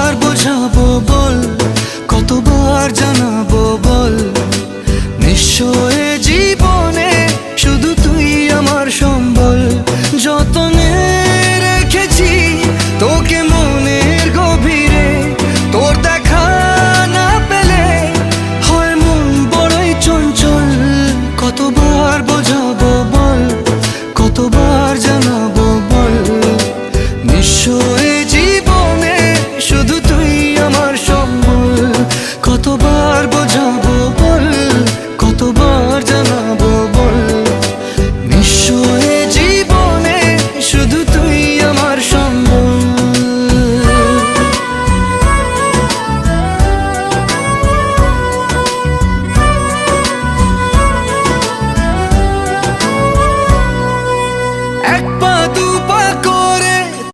কতবার বোঝাবো বল, কতবার জানাবো বল, নিঃস্ব এ জীবনে শুধু তুই আমার সম্বল। যতনে রেখেছি তোকে মনের গভীরে, তোর দেখা না পেলে হয় মন বড়ই চঞ্চল। কতবার বোঝাবো বল, কতবার জানাবো বল, নিঃস্ব এ জীবনে শুধু তুই আমার সম্বল। কতবার বোঝাবো বল, কতবার জানাবো বল, নিঃস্ব এ জীবনে শুধু তুই আমার সম্বল। এক পা